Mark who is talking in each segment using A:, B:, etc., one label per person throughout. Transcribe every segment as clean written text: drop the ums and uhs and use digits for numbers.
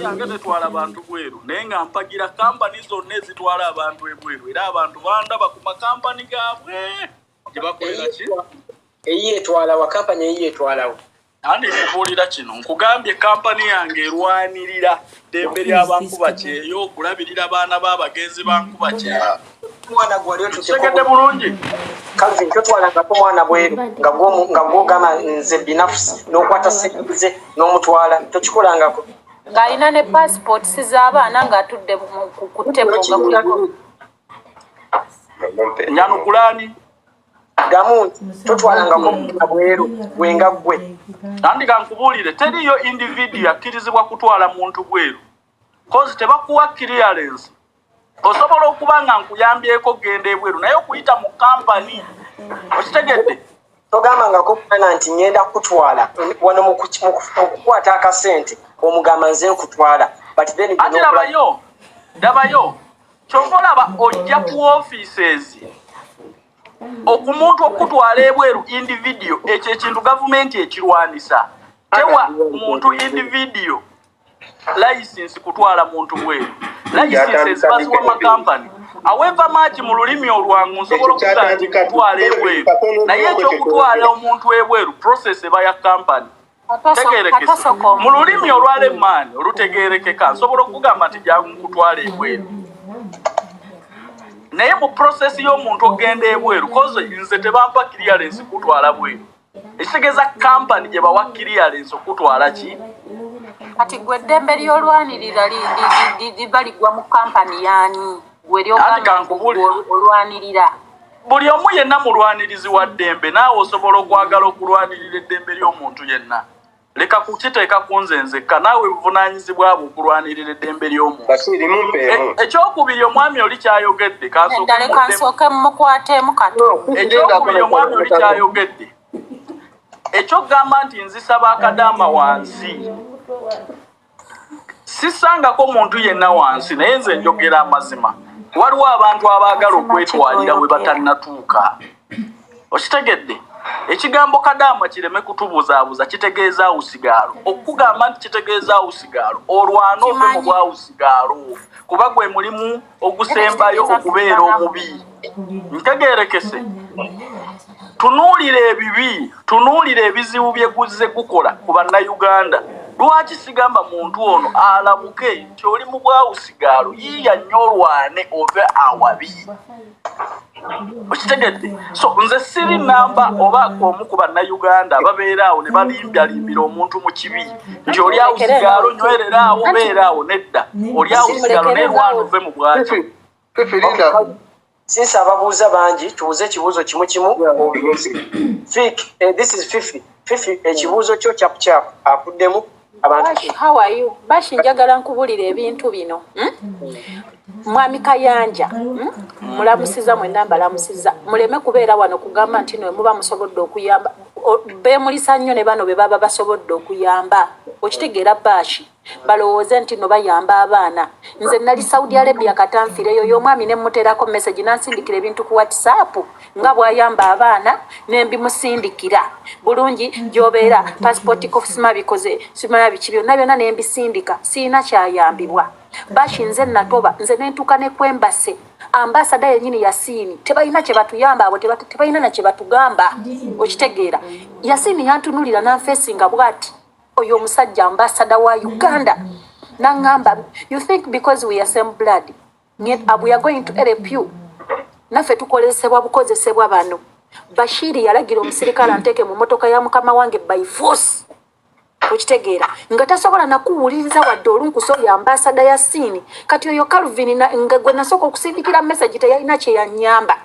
A: kampani yange tetwala abantu bweru naye nga mpagira kampani zonna ezitwala abantu ebweru era abantu bandaba ku makampani gaabwe gye bakolera ki
B: eyetwala wa kampani eyetwalawo
A: andi nkubuulira kino nkugambye kampani yange erwanirira ddembe ly'abantu bakyeyo okulabirira abaana b'abagenzi bankuba kyeyo
B: mwana gwali
A: otutegedde bulungi
B: kazi kyotwalangako mwana bweru nga gwogamba nze binafusi n'okwata sekize n'omutwala tokikolangako
C: ng'alina ne passport z'abaana ng'atudde ku tebo nga kuliko
A: nyanugulani
B: gamu totwalangako mwana bweru gwenga gwe
A: andi kankubuulire teriyo individu akkirizibwa kutwala muntu bweru kozi tebakuwa clearance osobola okuba nga nkuyambyeko genda ebweru naye okuyita mu kampani okitegedde
B: togambangako mwana nti ngenda kutwala wano mu kukwata akasente omugamba nze nkutwala
A: ati labayo kyova olaba ojja ku offices okumuntu okutwala ebweru individu ekyo ekintu gavumenti ekirwanisa tewa muntu individu license kutwala muntu bweru license ezibazibwa makampani aweva maaki mu lulimi olwangu nsobola okuga nti kutwala ebweru naye ekyokutwala omuntu ebweru process eba ya kampani tegerekese mu lulimi olwalemaani olutegerekeka nsobola okugamba nti jangu kutwala ebweru naye mu process y'omuntu ogenda ebweru koze nze tebampa clearance kutwala bweru ekitegeeza kampani gye bawa clearance okutwala ki
C: kati gwe ddembe ly'olwanirira libaligwa mu kampani yaani gwe olwanirira
A: buli omu yenna mulwanirizi wa ddembe naawe osobola okwagala okulwanirira eddembe ly'omuntu yenna leka kukiteeka ku nze nzekka naawe buvunaanyizibwa bwe okulwanirira eddembe ly'omuntu ekyokubiri omwami oli kyayogedde
C: kansooke mukwateemu kato
A: ekyokubiri omwami oli kyayogedde ekyokugamba nti nzisaba akadaama wansi sisangako muntu yenna wansi naye nze njogera amazima waliwo abantu abaagala okwetwalira we batannatuuka okitegedde ekigambo kadaama kireme kutubuzaabuza kitegeeza awusigaalo okugamba nti kitegeeza awusigaalo olwana ove mu bwawusigaalo kuba gwe mulimu ogusembayo okubeera omubi ntegeerekese tunuulire ebizibu bye guzze gukola ku bannayuganda lwaki sigamba muntu ono alabuke nti oli mu bwawusigaalo yiiya nnyo olwane ove awabi okitegedde so nze siri namba oba omu ku bannayuganda ababeera awo ne balimbyalimbira omuntu mu kibi nti oli awusigaalo nywerera awo beera awo nedda oli awusigaalo nerwana ove mu bwakyo
B: since ababuuza bangi tubuuze ekibuuzo kimu this is fifi ekibuuzo kyo kyapucapu akuddemu abantu
C: how are you bashi njagala nkubulira ebintu bino mwami Kayanja mulamusiza mwenda mbalamusiza muleme kubeera wano kugamba nti no muba musobodde okuyamba bemulisa nnyo ne bano be baba basobodde okuyamba okitegeera bashi balowooze nti no bayamba abaana nze nali Saudi Arabia katanfireyo y'omwami ne muteerako message nansindikira ebintu ku WhatsApp nga bwayamba abaana ne mbimusindikira bulungi gyobeera passport ko simabikoze simaya bikibyo nabyo ne mbisindika siina kyayambibwa bashi nze natoba nze nentuka ne kwembase ambasada yenyini Yasini tebalina kye batuyamba abo tebalina na kye batugamba okitegeera Yasini yantunulira na facinga bwati oyo musajja ambasada wa Uganda nangamba you think because we are same blood we are going to help you nafe tukolesebwa bukozesebwa bano Bashiri yalagira omusirikale anteke mu motoka ya mukama wange by force okitegeera nga tasobola nakuwuliriza wadde olunkuso ya ambasada ya Sini kati oyo Calvin nga gwe nasooka okusindikira message teyalina kye yanyamba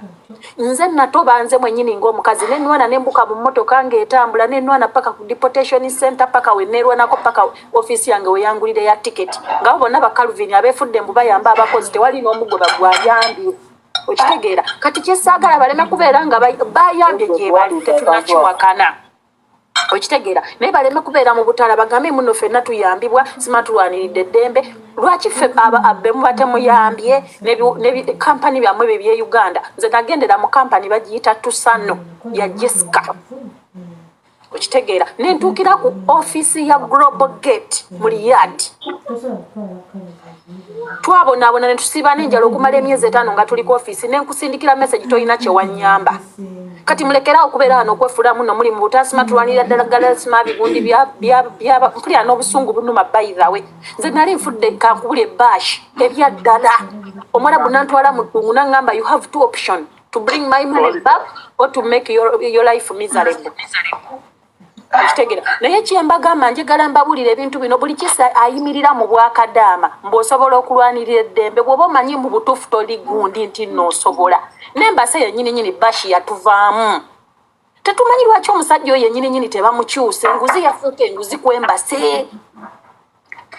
C: nze natoba nze mwenyini ng'omukazi nenwana nembuka mu motoka ng'etambula nenwana paka ku deportation center paka wenerwanako paka office yange weyangulire ya ticket nga bonna ba Calvin abefudde mbu bayamba abakozi tewali n'omugoba gwayambye okitegeera kati kyesaagala baleme kubeera nga bayambye gye bali tetunakiwakana okitegeera naye baleme kubeera mu butala bagambe muno ffenna tuyambibwa simatulwaniridde ddembe lwaki ffe abbemu batemuyambye ne kampani byammwe bye bye Uganda nze nagendera mu kampani bagiyita Tusano ya Jessica okitegeera ne ntuukira ku office ya Global Gate mu Riyadh twabonaabona ne tusiiba n'enjala okumala emyezi 5 nga tuli ku office ne nkusindikira message toyina kye wannyamba kati mulekerawo okubeera wano okwefulamu no muli mu butasima tulwanirira ddala galasima bigundi mpulira n'obusungu bunuma bayizawe nze nali nfudde kankubula ebbashi ebyaddala omwarabu nantwala mu ddungu naŋŋamba you have 2 options to bring my money back or to make your life miserable akitegera naye kyembagamba njagala mbabulira ebintu bino buli kisa ayimirira mu bwakadaama mbw'osobola okulwanirira eddembe bw'oba omanyi mu butuufu toli gundi nti noosobola nembase yennyini bashi yatuvaamu tetumanyi lwaki omusajja oyo yennyini tebamukyuse enguzi yafuuka enguzi kwembase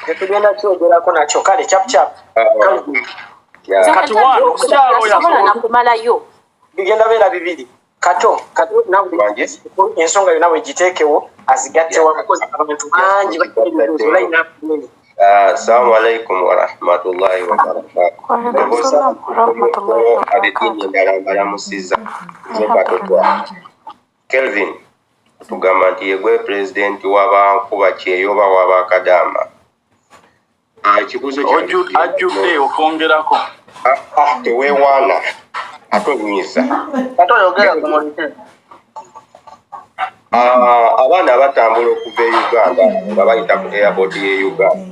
B: tetugenda kyogerako nakyo kale capucapu
C: sobola nakumalayo
B: bigenda beera bibiri kato ensonga yonna wegiteekewo azigattewa kukozi abantu bangi balayina.
D: Assalamu alaikum warahmatullahi wabarakatuh. Kelvin tugamba nti yegwe pulezidenti w'abankuba kyeyo oba w'abakadama. Ekibuuzo
A: ajjudde okwongerako
D: teweewaana ate onyiisa abaana abatambula okuva e Uganda nga bayita ku airport y'e Uganda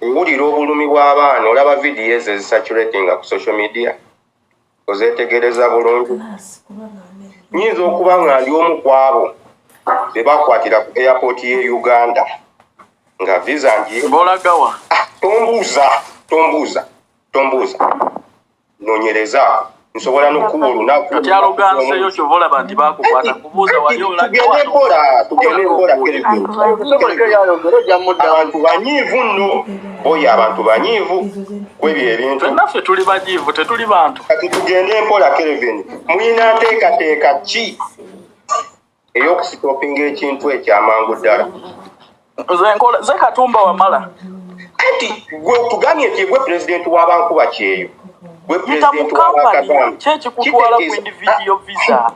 D: owulira obulumi bw'abaana olaba vidiyo ezo ezisaturatinga ku social media ozeetegereza bulungi nyinza okuba nga ndi omu ku abo be bakwatira ku airport y'e Uganda nga visa
A: bolagawa
D: tombuuza nonyerezaako nsobola n'okuwa olunaku
A: otyaloganseyo kyovola banti bakukwata kubuuza wali
D: tugende mpola abantu banyiivu nno oyo abantu banyiivu kwebyo ebintu
A: naffe tuli banyiivu tetuli bantu
D: kati tugende mpola Kelvin mulina nteekateeka ki ey'okusitopinga ekintu ekyamangu ddala
A: ze Katumba wamala
D: kati gwe otugambye nti gwe pulezidenti w'abankuba kyeyo gwe pulezidenti w'abakadama
A: kyekikutwala ku individual visa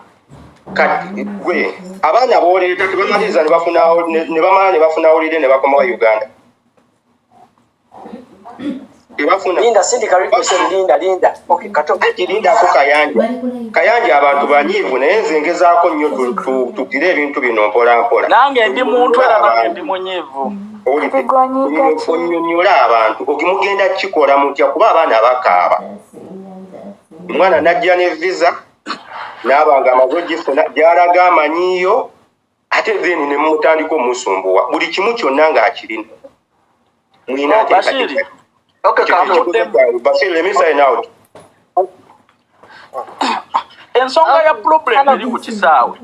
D: kati gwe abaana booleeta tebamaliriza ne bamala ne bafuna olide ne bakoma wa Uganda tebafuna lindako Kayanja abantu banyiivu naye nze ngezaako nnyo tugire ebintu bino mpola mpola
A: nange ndi muntu era nange ndi munyiivu
D: onyonyola abantu okimugenda kikola mutya kuba abaana bakaaba omwana najja ne visa n'abanga amaze ogifuna gy'alaga amanyiyo ate then ne mutandika omusumbuwa buli kimu kyonna ng'akirina mulina ateekateeka
A: ensonga ya problem eri ku kisaawe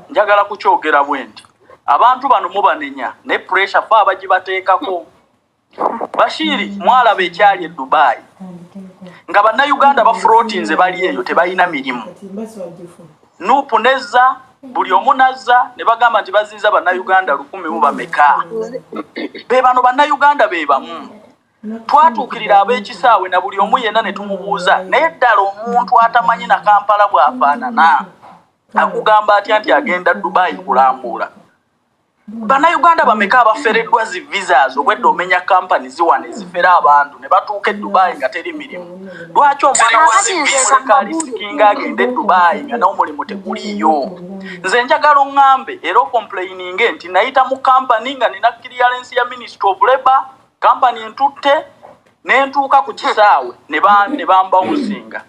A: njagala kukyogera bwe nti abantu bano mubanenya ne pressure fa abagibateekako Bashiri mwalaba ekyali e Dubai nga bannayuganda bafloatinze bali eyo tebalina mirimu nupu nezza buli omu nazza ne bagamba nti bazinza bannayuganda 1,000 mu bameka be bano bannayuganda be bamu twatuukirira ab'ekisaawe na buli omu yenna ne tumubuuza naye ddala omuntu atamanyi na Kampala bw'afaanana akugamba atya nti agenda Dubai kulambula bannayuganda bameka abafereddwa zi visas obwedde omenya kampani ziwane zifera abantu ne batuuka e Dubai nga teri mirimu lwaki omwana agende e Dubai nga n'omulimu teguliyo nze njagala oŋŋambe era okomplaininge nti nayita mu kampani nga nina clearance ya Ministry of Labour kampani ntutte nentuuka ku kisaawe ne bambawuzinga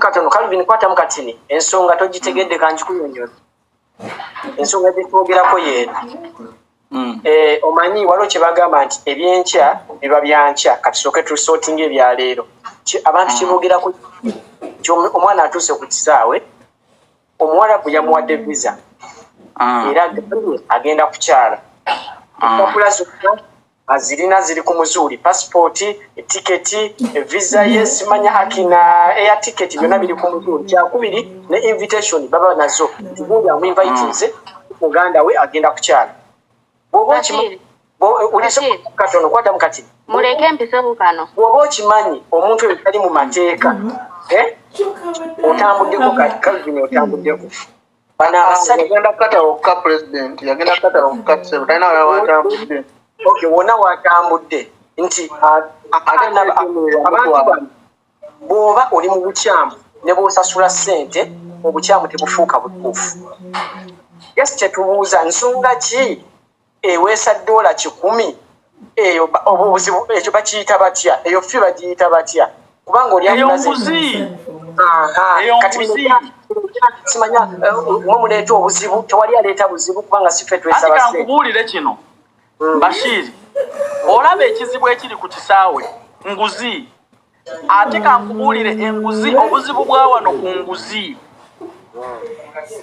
B: katono Calvin kwatamu katini ensonga togitegedde kanjikuyonyola ensonga gyetwogerako yeena omanyi waliwo kye bagamba nti ebyenkya biba byankya kati sooke tusortinga ebyaleero abantu kyeboogerako omwana atuuse ku kisaawe omuwarabu yamuwadde visa era agenda kukyala empapula zonna azirina ziri ku muzuuli pasipooti etiketi visa ye simanya akina air tiketi byonna biri ku muzuuli kyakubiri ne invitation baba nazo gundi amuinvitinze muganda we agenda kukyala
E: muleke mpiseku kano
B: bwoba okimanyi omuntu ebitali mu mateeka Otambuddeko Calvin otambuddeko. Bana abasajja
E: yagenda kata okka president yagenda kata okka sebo talina watambudde.
B: Okay, wona watambudde nti abantu bano bw'oba oli mu bukyamu ne bw'osasula ssente obukyamu tebufuuka butuufu. Yes, kyetubuuza nsonga ki eweesa $10 eyo obuzibu ekyo bakiyita batya eyo ffe bagiyita batya kubanga oli kati simanya mwemuleeta obuzibu tewali aleeta buzibu kubanga si ffe twesaba
A: ati kankubuulire kino Bashiri olaba ekizibu ekiri ku kisaawe nguzi ate kankubuulire enguzi obuzibu bwa wano ku nguzi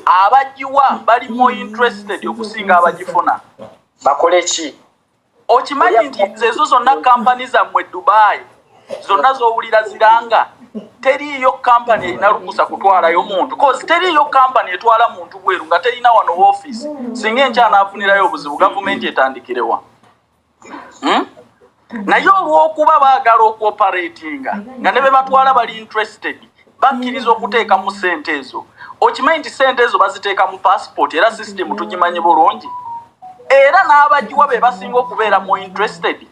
A: abagiwa bali more interested okusinga abagifuna
B: bakole ki
A: okimanyi nti zezo zonna kampani zammwe Dubai zonna zowulira ziranga teriyo kampani erina lukusa kutwalayo muntu cause teriyo kampani etwala muntu bweru nga terina wano office singa enkya anaafunirayo obuzibu gavumenti etandikirewa naye olw'okuba baagala okuoperatinga nga ne be batwala bali interested bakkiriza okuteeka mu ssente ezo okimanyi nti ssente ezo baziteeka mu passport era system tugimanyi bulungi era n'abagiwa be basinga okubeera mu interested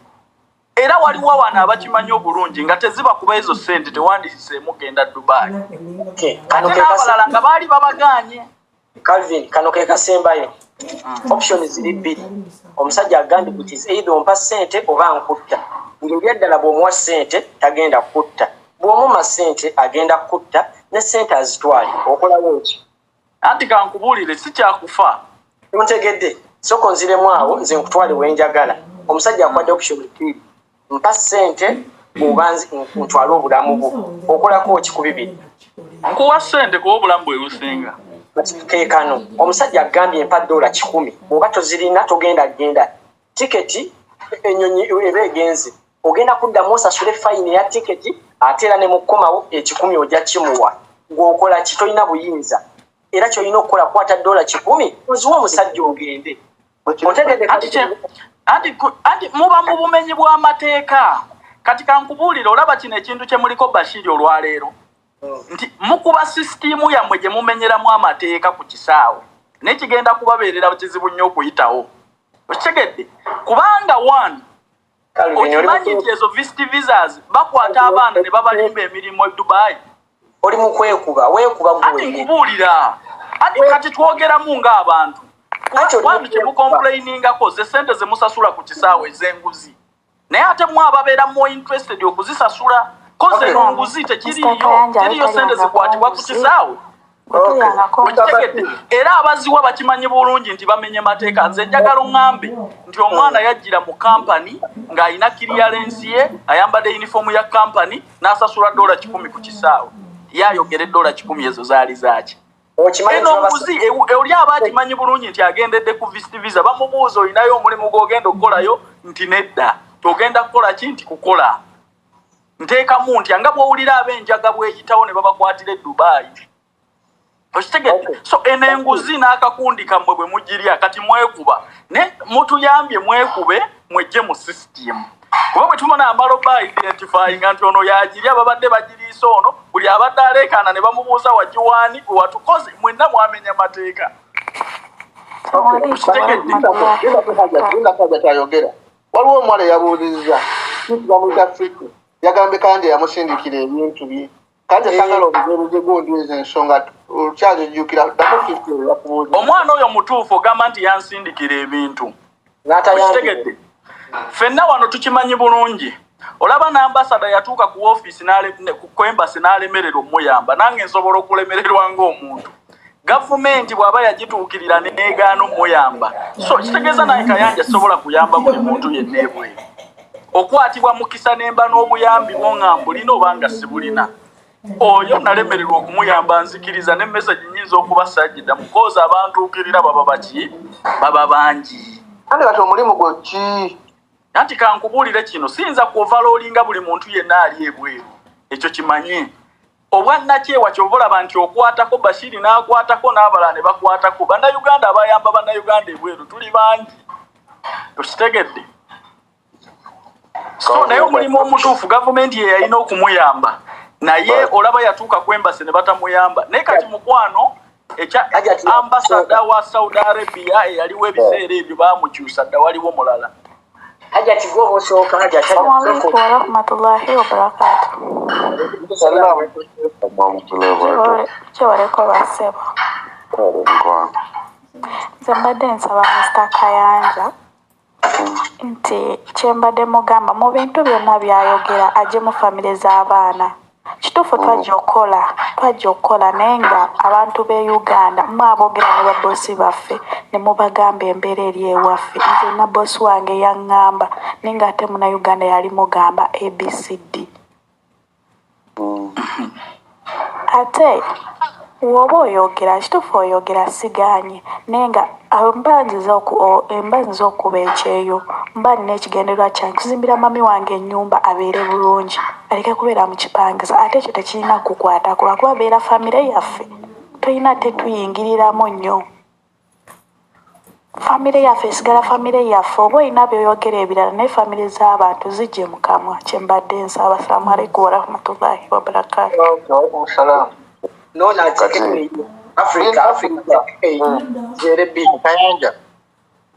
A: era waliwo wano abakimanyi obulungi nga teziba kuba ezo ssente tewandiiseemu genda Dubai ate n'abalala nga baali babaganye.
B: Calvin kano ke kasembayo option ziri bbiri omusajja agambye kuti either ompa ssente oba nkutta ngeri eddala bw'omuwa ssente tagenda kutta bw'omuma ssente agenda kutta ne ssente azitwale okolawo ki
A: anti kankubuulire si kyakufa
B: ontegedde soko nziremu awo nze nkutwale wenjagala omusajja akwadde option bbiri mpa ssente oba ntwale obulamu bwo okolako ki ku bibiri
A: nkuwa ssente kuba obulamu bwe businga
B: keekano omusajja agambye mpa $10 oba tozirina togenda genda tiketi ennyonyi eba egenze ogenda kuddamu osasule fayini ya tiketi ate era ne mukomawo $10 ojja kimuwa ng'okola ki tolina buyinza era kyolina okukola kwata $10 oziwa omusajja ogende
A: anti muba mu bumenyi bw'amateeka kati kankubuulire olaba kino ekintu kye muliko Bashiri olwaleero nti mukuba sisitimu yammwe gye mumenyeramu amateeka ku kisaawe naye kigenda kubabeerera kizibu nnyo okuyitawo okitegedde kubanga one okimanyi nti ezo visit visas bakwata abaana ne babalimba emirimu e Dubai
B: oli mu kwekuba
A: ati nkubuulira ati kati twogeramu ng'abantu wantu kye mukomplainingako ze ssente ze musasula ku kisaawe ez'enguzi naye ate mwe ababeera more interested okuzisasula koze enguzi tekiriyo ssente zikwatibwa ku kisaawe okitegedde era abaziwa bakimanyi bulungi nti bamenye mateeka nze njagala oŋŋambe nti omwana yajjira mu kampani ng'alina clearance ye ayambadde yunifoomu ya kampani n'asasula $10 ku kisaawe yayogera $10 ezo zaali zaaki eno nguzi oli aba akimanyi bulungi nti agendedde ku visit visa bamubuuza olinayo omulimu gw'ogenda okukolayo nti nedda togenda kukola ki nti kukola nteekamu nti nga bw'owulira ab'enjaga bweyitawo ne babakwatira e Dubai okitegedde so eno enguzi n'akakundi kammwe bwe mugirya kati mwekuba ne mutuyambye mwekube mwejje mu system kuba bwe tumona amaloba identifyinga nti ono yagirya babadde bagiriisa ono buli abadde aleekaana ne bamubuuza wagiwaani gwe watukoze mwenna mwamenya mateeka
E: tayogera waliwo omuwala yabuuliriza bamuyita Fiki yagambye kandi yamusindikira ebintu bye kandi asangala obuzebuze gondweza ensonga okyazijjukira ddamu 50 yakubuuza
A: omwana oyo mutuufu ogamba nti yansindikira ebintu kitegedde ffenna wano tukimanyi bulungi olaba n'ambasada yatuuka ku ofiisi ku embasi n'alemererwa omuyamba nange nsobola okulemererwa ng'omuntu gavumenti bw'aba yagituukirira neegaana omuyamba so kitegeeza naye Kayanja sobola kuyamba buli muntu yenna ebweru okwatibwa mukisa nemba n'obuyambi bw'oŋŋambulina obanga sibulina oyo nalemererwa okumuyamba nzikiriza ne message nyinza okuba sajjida mukooza abantuukirira baba baki baba bangi
E: ate kati omulimu gwo ki
A: anti kankubuulire kino siyinza kuovaloolinga buli muntu yenna ali ebweru ekyo kimanye obwannakyewa kyova olaba nti okwatako Bashiri n'akwatako n'abalala ne bakwatako bannayuganda abayamba bannayuganda ebweru tuli bangi okitegedde so naye omulimu omutuufu gavumenti ye yalina okumuyamba naye olaba yatuuka ku embassy ne batamuyamba naye kati mukwano ekya ambassador wa Saudi Arabia eyaliwo ebiseera ebyo baamukyusa dda waliwo mulala
B: Hajati go soka hajati.
F: Assalamu alaikum warahmatullahi wabarakatuh. Chiwareko basebo. Zembadde nsaba Mr. Kayanja nti kyembadde mugamba mu bintu byonna byayogera aje mu famire z'abaana kituufu twajja okukola naye nga abantu b'e Uganda mwaboogera ne babbosi baffe ne mubagamba embeera eri ewaffe nze na bbosi wange yaŋŋamba naye ng'ate muna Uganda yali mugamba ABCD ate woba oyogera kituufu oyogera siganye naye nga embanziza okuba ekyeyo mba nina ekigendererwa kyange kuzimbira mami wange ennyumba abeere bulungi aleke kubeera mu kipangisa ate ekyo tekirina kukwatako lwakuba abeera famire yaffe tulina tetuyingiriramu nnyo famire yaffe esigala famire yaffe oba olina byoyogera ebirala naye famire z'abantu zijje mu kamwa kyembadde nsaba. Assalamu alaikum warahmatullahi wabarakatuh.
B: No, not Africa. Zerebi Kayanja.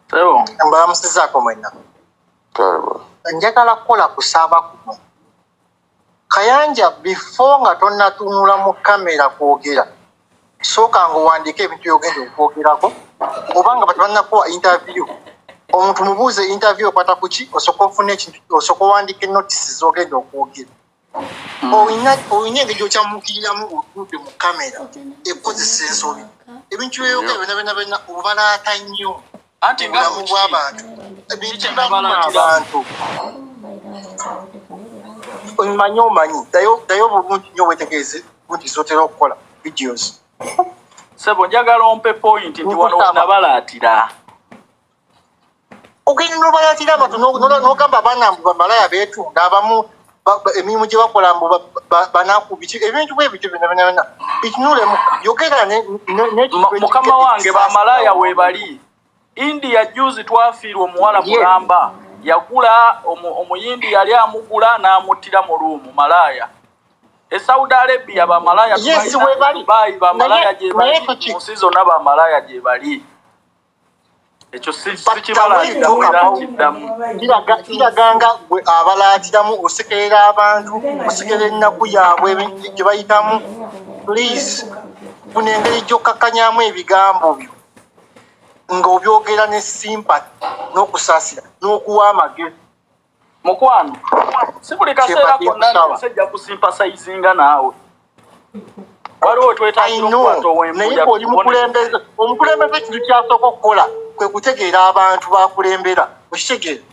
A: So,
G: mbamusizako mwena. Njagala kukola kusaba kuno. Kayanja before nga tonnatunula mu kamera kwogera. Soka ngo wandike ebintu yogenda okwogerako. Obanga batabannakuwa interview. Omuntu mubuuze interview okwata kuki osoka ofuna ekintu osoka wandike notices zogenda okwogera. Oyina engeri kyamukiriramu otuudde mu kamera ekozesa ensobi ebintu byeyogera bena obalaata nnyo anti bulamu bw'abantu ebintu abantu omanyi dayo bulungi nnyo wetegeeze nti zotera okukola videos
A: sebo njagala ompe point nti wano nabalaatira
G: ogenda nobalaatira abantu n'ogamba abaana mbu bamalaya beetunda abamu emirimu gye bakola mbu banakubiki ebintu bwebityo byonna bitunulemu yogera
A: mukama wange bamalaya weebali India juzi twafiirwa omuwala mulamba yagula omuyindi yali amugula n'amuttira mu luumu malaya e Saudi Arabia bamalaya bamalaya gye bali munsi zonna bamalaya gye bali ekyo
G: kiraganga gwe abalaatiramu osekerera abantu osekera ennaku yaabwe gye bayitamu please funa engeri gy'okkakkanyamu ebigambo byo nga obyogera ne sympathy n'okusaasira n'okuwa amagezi
A: mukwano si buli kaseera konna nsejja kusimpasayizinga naawe waliwo
G: naye oli mukulembeze omukulembeze ekintu kyasooka okukola kwe kutegeera abantu bakulembera okitegeera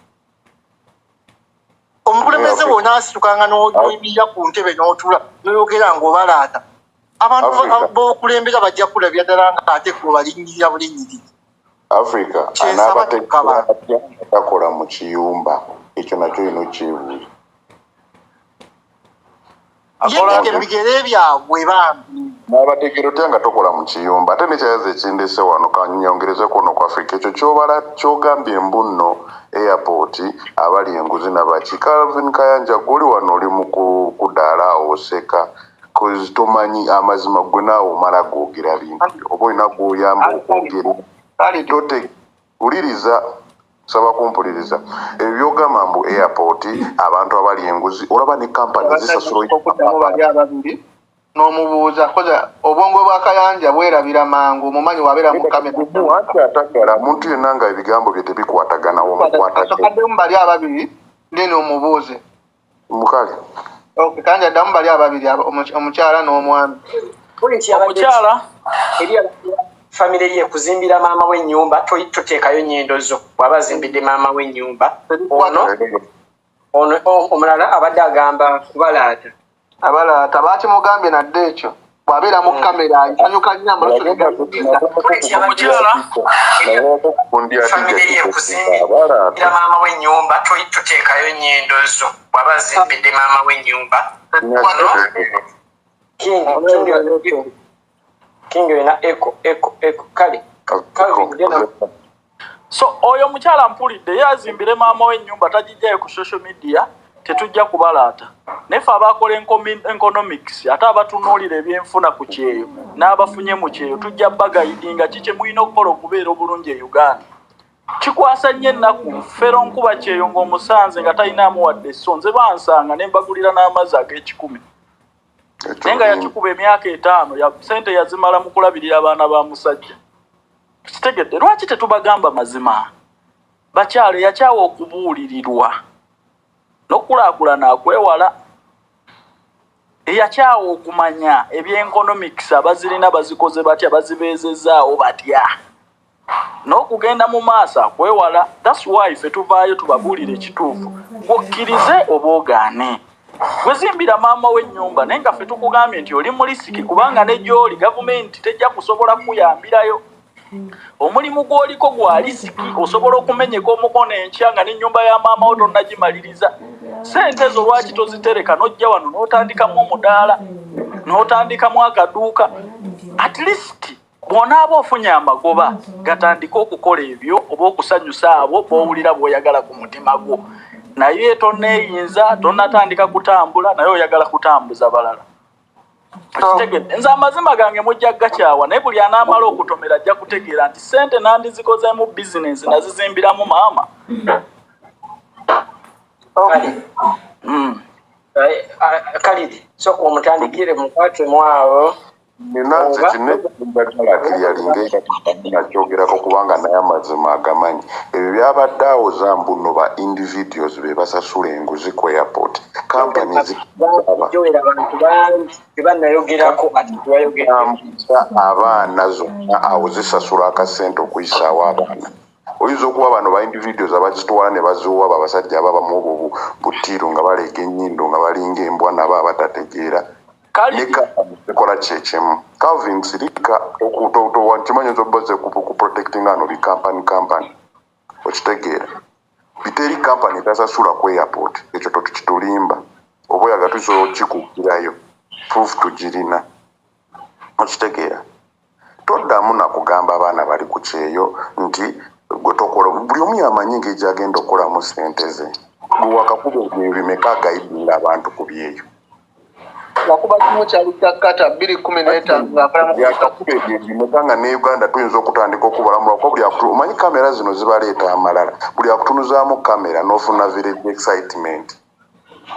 G: omukulembeze bwona asitukanga n'oyimirira ku ntebe n'otula noyogera ng'obalaata abantu b'okulembera bajja kulabya ddala nga ate kubalinyirira bulinyiriri
H: Africa anabatekola mu kiyumba ekyo nakyo ino kyebuuli
G: ebigere byabwe bambi
H: n'abateekero tya nga tokola mu kiyumba ate nekyayaza ekindese wano kanyongerezeko no ku Africa ekyo kyogambye embuno airport abali enguzi nabaki Calvin Kayanja guli wano oli mu kudaala awo oseka kozi tomanyi amazima gwe naawe omala googera bintu oba olina gwoyamba okwogera tote uliriza saba kumpuliriza ebyogamba mbu airport abantu abali enguzi olaba ne kampani zisasula
E: n'omubuuza koza obwongo bwa Kayanja bwerabira mangu mumanyi wabeera mu kamera
H: ati atagala muntu yenna nga ebigambo bye tebikwatagana
E: omukwatagaddemu bali ababiri ndeni omubuuze
H: mukale
E: Kayanja ddamu bali ababiri omukyala n'omwami
A: omukyala
B: famire ye kuzimbira maama we ennyumba toteekayo nnyindo zo bw'aba azimbidde maama we ennyumba ono omulala abadde agamba kubalaata
E: abalaata baakimugambye nadde ekyo bw'abeera mu kamera anyuka nnyo
B: famire ye kuzimbira maama we ennyumba toteekayo nnyindo zo bw'aba azimbidde maama we ennyumba kingi na eko kale
A: so oyo mukyala mpulidde yazimbire maama we ennyumba tagijjayo ku social media tetujja kubalaata nefe abakola economics ate abatunuulira ebyenfuna ku kyeyo n'abafunye mu kyeyo tujja bagayidinga kiki mulina okukola okubeera obulungi e Uganda. Kikwasa nnyo ennaku fero nkuba kyeyo ng'omusanze nga talinaamu wadde so nze bansanga ne mbagulira n'amazzi ag'ekikumi naye nga yakikuba emyaka 5 sente yazimala mu kulabirira abaana ba musajja. Kitegedde lwaki tetubagamba mazima? Bakyalo yakyawa okubuulirirwa n'okulaakulana akwewala eyakyawa okumanya ebyeconomics abazirina bazikoze batya bazibeezezaawo batya n'okugenda mu maaso akwewala. That's why ffe tuvaayo tubabuulira ekituufu okkirize oba ogaane. Wezimbira maama w'ennyumba naye nga ffe tukugambye nti oli mu lisiki kubanga ne gy'oli gavumenti tejja kusobola kuyambirayo. Omulimu gw'oliko gwa lisiki osobola okumenyeka omukono enkya nga n'ennyumba ya maama wo tonnagimaliriza. Sente zo lwaki tozitereka n'ojja wano n'otandikamu omudaala n'otandikamu akaduuka at least bw'onaaba ofunye amagoba gatandika okukola ebyo oba okusanyusa abo b'owulira bw'oyagala ku mutima gwo. Naye tonneeyinza tonnatandika kutambula naye oyagala kutambuza balala. Kitegedde nze amazima gange mujja gakyawa naye buli anaamala okutomera ajja kutegeera nti sente nandizikozeemu bizinensi nazizimbiramu maama.
B: Kalidi soka omutandikire mukwatemu awo
H: Nenanze kinekimbatalakiri yalinga nakyogerako kubanga naye amazima agamanyi ebyo byabadde awo zambuno ba individuals be basasula enguzi ku airport companies abaana zonna awo zisasula akasente okuyisaawo abaana. Oyinza okuba bano ba individuals abazitwala ne baziwa abasajja ababamu obwo butiiro nga baleega ennyindo nga balinga embwa nabo abatategeera kola kyekyimu. Calvin Sirika kimanyi nzoboze ku protecting ano bi company okitegeera biteri company tasasula ku airport ekyo tukitulimba oba oyaga tusobola okikukirayo proof tugirina okitegeera. Toddamu nakugamba abaana bali ku kyeyo nti gwe tokola buli omu yamanyi ng'ejja agenda okolamu sente ze wakakuba ebimeka agayidinga abantu ku byeyo
E: wakuba kimu kyali kyakata 215
H: yakakuba ebimeka nga ne Uganda tuyinza okutandika okubalamula kuba buli akutu omanyi kamera zino zibaleeta amalala buli akutunuzaamu kamera n'ofuna village excitement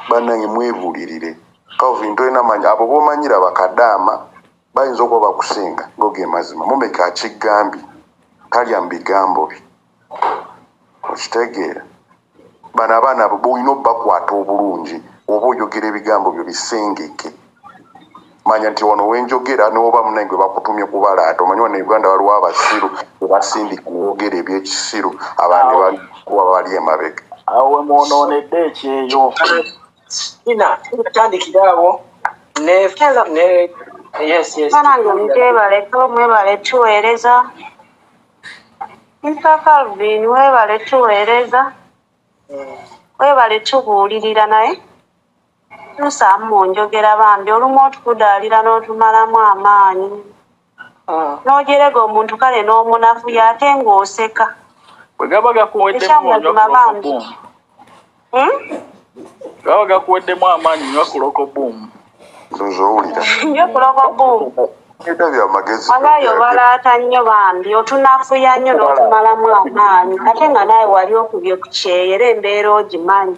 H: bannange mwebulirire Calvin tolina manyi abo b'omanyira bakadaama bayinza okuba bakusinga ngoge mazima mumeka akigambi talya mu bigambo bye okitegeera. Bano abaana abo boolina obbakwata obulungi oba oyogera ebigambo byo bisengeke manya nti wano wenjogera newoba munange gwe bakutumye kubalaata omanyi wano Uganda waliwo abasiru bebasindika oyogera ebyekisiru abantu balikuba bali emabega
A: awo we mwonoonedde ekyeyo
B: ina tutandikira awo
I: banange mutebale mwebale tuweereza Mr. Calvin webale tuweereza webale tubuulirira naye tusaamu njogera bambi olumu otukudaalira n'otumalamu amaanyi n'ojerega omuntu kale n'omunafu yate ng'oseka
A: bwe gaba gakuweddemu amaanyi nywa kuloko buumu
H: nzowulira
I: nyo kuloko buumu Walayo balaata nnyo bambi otunafuya nnyo n'otumalamu amaanyi ate nga naye wali okubye ku kyeyo era embeera ogimanyi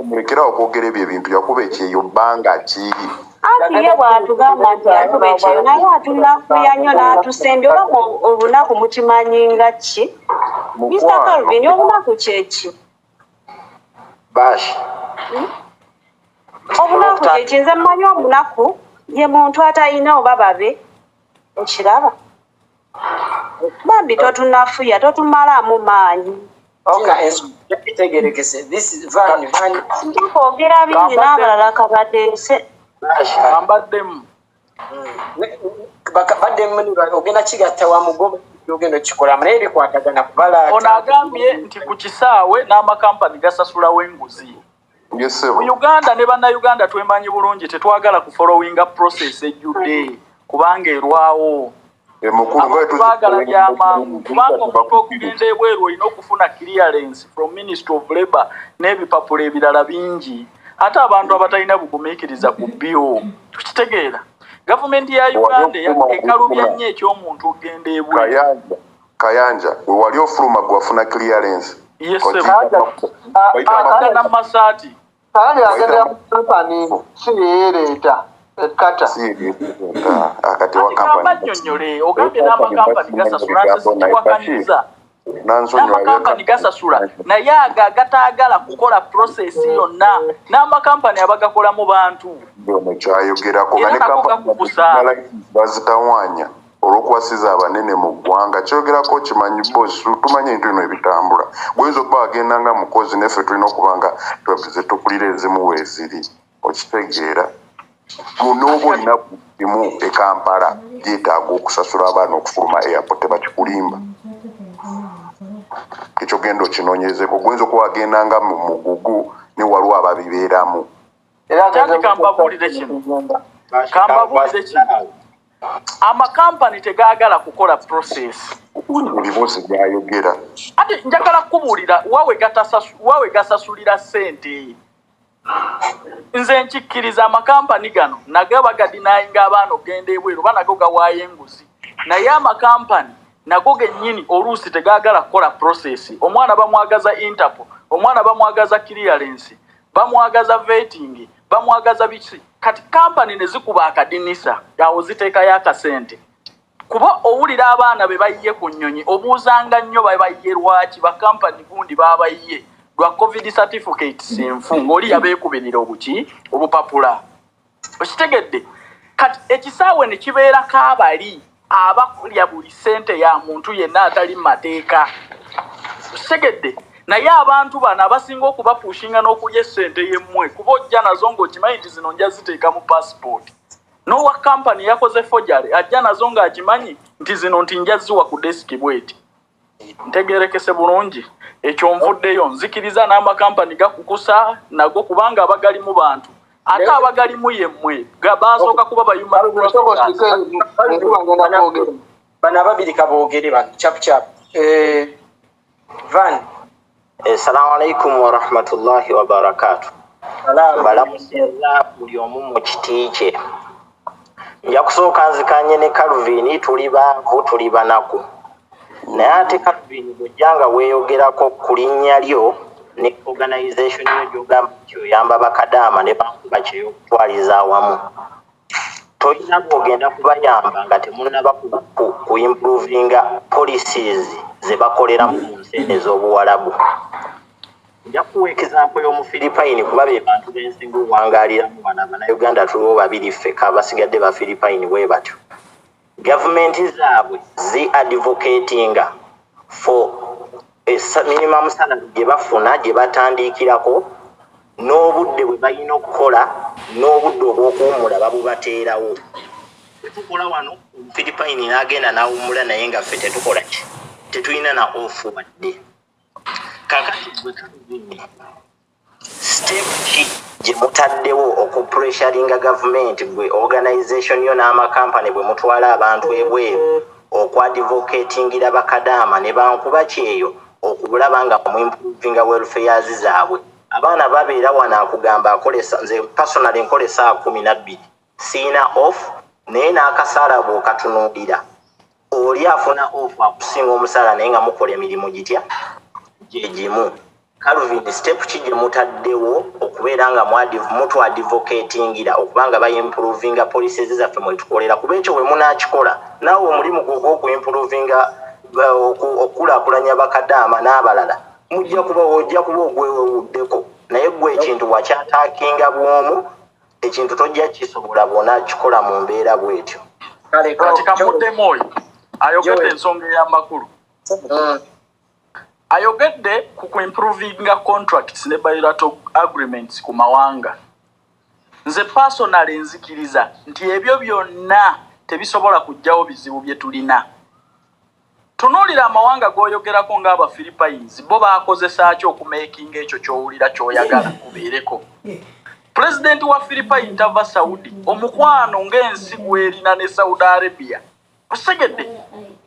H: mulekera okwogera ebyo ebintu yakuba ekyeyo bbanga ki
I: anti ye bw'atugamba nti yakuba ekyeyo naye atunafuya nnyo n'atusembye oba obunaku mukimanyi nga ki Mr. Calvin obunaku kyeki obunaku kyeki nze mmanyi obunaku ye muntu atalina oba babe okiraba bambi totunafuya totumalamu maanyi ntukwogera bingi n'abalala kabateese
A: ambaddemu
B: ogenda kigatta wa mugobe ogenda okikolamu naye bikwatagana kubalaata
A: ono agambye nti ku kisaawe n'amakampani gasasulawo enguzi mu Uganda ne bannayuganda twemanyi bulungi tetwagala kufollowinga process ejjudde kubanga erwawo baagala byamangu kubanga omuntu okugenda ebweru olina okufuna clearance from Ministry of Labour n'ebipapula ebirala bingi ate abantu abatalina bugumiikiriza ku byo tukitegeera gavumenti ya Uganda ekalubya nnyo eky'omuntu okugenda ebweru
H: Kayanja wali ofuluma gwafuna clearance
A: agana masaati
E: Kayanja agenda mu company si yeereeta ekkata
H: akati wa kampani
A: nyonyole ogambye n'amakampani gasasula nzisikiwakaniza n'amakampani gasasula naye agataagala kukola process yonna n'amakampani abagakolamu bantu
H: kyayogerako nga ne kampani bazitawanya olwokuwasiza abanene mu ggwanga kyogerako kimanyi bosi tumanye ebintu bino ebitambula guyinza okuba wagenda nga mukozi neffe tulina okuba nga zetukulira ezimu weeziri okitegeera n'oba olina imu e Kampala yeetaaga okusasula abaana okufuluma airport tebakikulimba ekyo genda okinoonyezeko guyinza okuba wagenda nga mu mugugu ne waliwo ababibeeramu
A: kambabuulire kino amakampani tegaagala kukola process
H: ebibuuzi byayogera
A: ate njagala kukubuulira waawe gasasulira ssente nze nkikkiriza amakampani gano nago bagadinayinga abaana okugenda ebweru banago gawaayo enguzi naye amakampani nago gennyini oluusi tegaagala kukola process omwana bamwagaza interpol omwana bamwagaza clearance bamwagaza vetting bamwagaza biki kati kampani ne zikuba akadinisa awo ziteekayo akasente kuba owulira abaana be bayiye ku nnyonyi obuuzanga nnyo bayiye lwaki bakampani gundi babayiye lwa covid certificates enfu ng'oli yabeekubirira obuki obupapula okitegedde kati ekisaawe ne kibeerako abali abakulya buli ssente ya muntu yenna atali mu mateeka okitegedde naye abantu bano abasinga okubapushinga n'okulya essente yemmwe kuba ojja nazo ng'okimanyi nti zino nja ziteeka mu passport n'owa kampani yakoze fojale ajja nazo ng'akimanyi nti zino nti nja ziwa ku desiki bweti ntegeerekese bulungi ekyo nvuddeyo nzikiriza n'amakampani gakukusa nago kubanga abagalimu bantu ate abagalimu yemmwe basooka kuba
B: bano ababiri kaboogere bano capucapu van
J: Assalamu alaikum wa rahmatullahi wa barakatuh. Balamuseza buli omu mu kiti kye. Nja kusooka nzikanye ne Calvin tuli baavu tuli banaku. Naye ate Calvin bw'ojjanga weeyogerako ku linnya lyo ne organization yo gy'ogamba nti oyamba bakadama ne bakuba kyeyokutwaliza awamu. Tolina kugenda kubayamba nga temunnaba ku improvinga policies ze bakolera mu nsi ez'obuwalabu. Nja kuwa example y'omu Philippine kuba be bantu b'ensinga owangaliramu bano Abannayuganda tuliwo babiri ffeka basigadde ba Philippine bwe batyo. Gavumenti zaabwe zi-advocatinga for minimum salary gye bafuna gye batandikirako n'obudde bwe balina okukola n'obudde obw'okuwummula babubateerawo. Tetukola wano Philippine n'agenda n'awummula naye nga ffe tetukola ki tetulina na ofu wadde. Kakati bwe tulubini step ki gye mutaddewo okupressuringa gavumenti gwe organization yo n'amakampani bwe mutwala abantu ebweru okwadvocatingira bakadama ne bankuba kyeyo okulaba nga muimprovinga welfares zaabwe. Abaana babeera wano akugamba akolesa nze personally nkolesa 12 siina off naye n'akasaala bw'okatunuulira oli afuna off akusinga omusaala naye nga mukola emirimu gitya gye gimu. Calvin step ki gye mutaddewo okubeera nga mutwadvocatingira okubanga bayimprovinga policies zaffe mwe tukolera kuba ekyo we munaakikola naawe omulimu gw'okuimprovinga okukulaakulanya bakadama n'abalala ojja kuba ogwewewuddeko naye gwe ekintu wakyataakinga bwomu ekintu tojja kisobola bwona kikola mu mbeera bwetyo.
A: Kati kamuddemu oyo ayogedde ensonga ey'amakulu ayogedde ku kuimprovinga contracts ne bilateral agreements ku mawanga. Nze personally nzikiriza nti ebyo byonna tebisobola kujjawo bizibu bye tulina. Tunuulira amawanga g'oyogerako ng'aba Philippines bo baakozesa ki okumakinga ekyo ky'owulira ky'oyagala kubeereko. President wa Philippines tava Saudi omukwano ng'ensi gw'erina ne Saudi Arabia Osegedde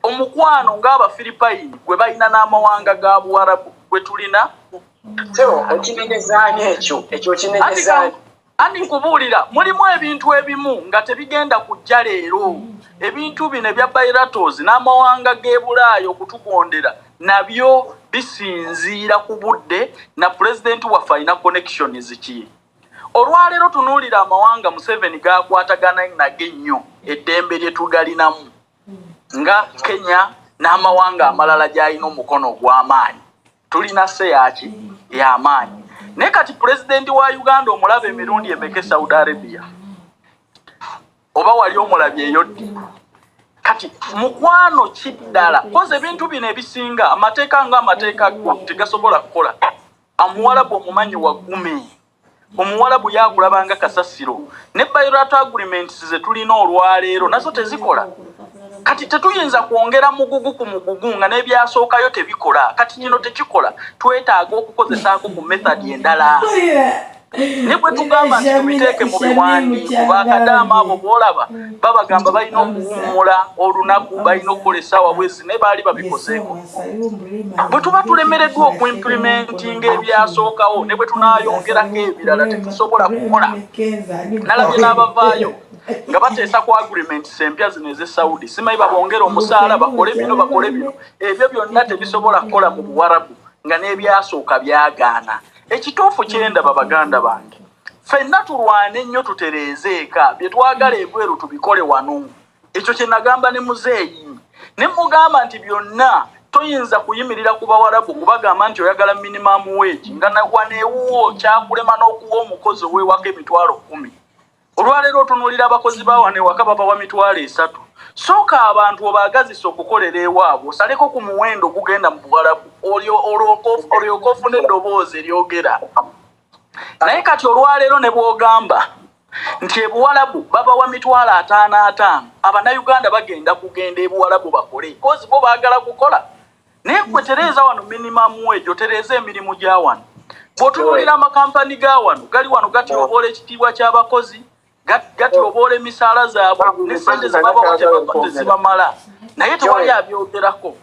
A: omukwano ng'aba Philippine gwe balina n'amawanga ga Buwarabu gwe tulina
B: okinegezaani ekyo kinegezaani
A: andi nkubuulira mulimu ebintu ebimu nga tebigenda kujja leero ebintu bino ebya bilaterals n'amawanga g'e Bulaaya okutugondera nabyo bisinziira ku budde na pulezidenti waffe alina connections ki olwaleero tunuulira amawanga Museveni gaakwatagana nage ennyo eddembe lye tugalinamu nga Kenya n'amawanga amalala gy'alina omukono gw'amaanyi tulina se yaki y'amaanyi naye kati pulezidenti wa Uganda omulaba emirundi emeke Saudi Arabia oba wali omulabye eyoddi kati mukwano kiddala koze ebintu bino ebisinga amateeka ng'amateeka tegasobola kukola Omuwarabu omumanyi wa Gumi Omuwarabu yakulabanga kasasiro ne bilateral agreements ze tulina olwaleero nazo tezikola kati tetuyinza kwongera mugugu ku mugugu nga n'ebyasookayo tebikola kati kino tekikola twetaaga okukozesaako ku method endala ne bwe tugamba nti tubiteeke mu biwandiiko bakadaama abo boolaba babagamba balina okuwummula olunaku balina okukola essaawa bwezi naye baali babikozeeko bwe tuba tulemereddwa okuimplementinga ebyasookawo ne bwe tunaayongerako ebirala tetusobola kukola nalabye n'abavaayo nga bateesa ku agreements empya zino ez'e Saudi simanyi babongera omusaala bakole bino ebyo byonna tebisobola kukola mu Buwarabu nga n'ebyasooka byagaana ekituufu kyendaba baganda bange ffenna tulwane nnyo tutereeze eka bye twagala ebweru tubikole wano ekyo kye nagamba ne muzeeyi ne mugamba nti byonna toyinza kuyimirira ku Bawarabu kubagamba nti oyagala minimum wage nga waneewuwo kyakulema n'okuwa omukozi ow'ewaka $10,000 olwaleero otunuulira abakozi bawane waka babawa $300 sooka abantu obaagazisa okukolera ewaabwe osaleko ku muwendo gugenda mu Buwarabu olyoka ofuna eddoboozi eryogera naye kati olwaleero ne bw'ogamba nti ebuwarabu babawa $50,000 abannayuganda bagenda kugenda ebuwarabu bakole kozi bo baagala kukola naye gwe tereeza wano minimum wage otereeza emirimu gya wano bw'otunuulira amakampani ga wano gali wano gatyoboola ekitiibwa ky'abakozi gatyoboola emisaala zaabwe ne sente zebabawa tezibamala naye tewali abyogerako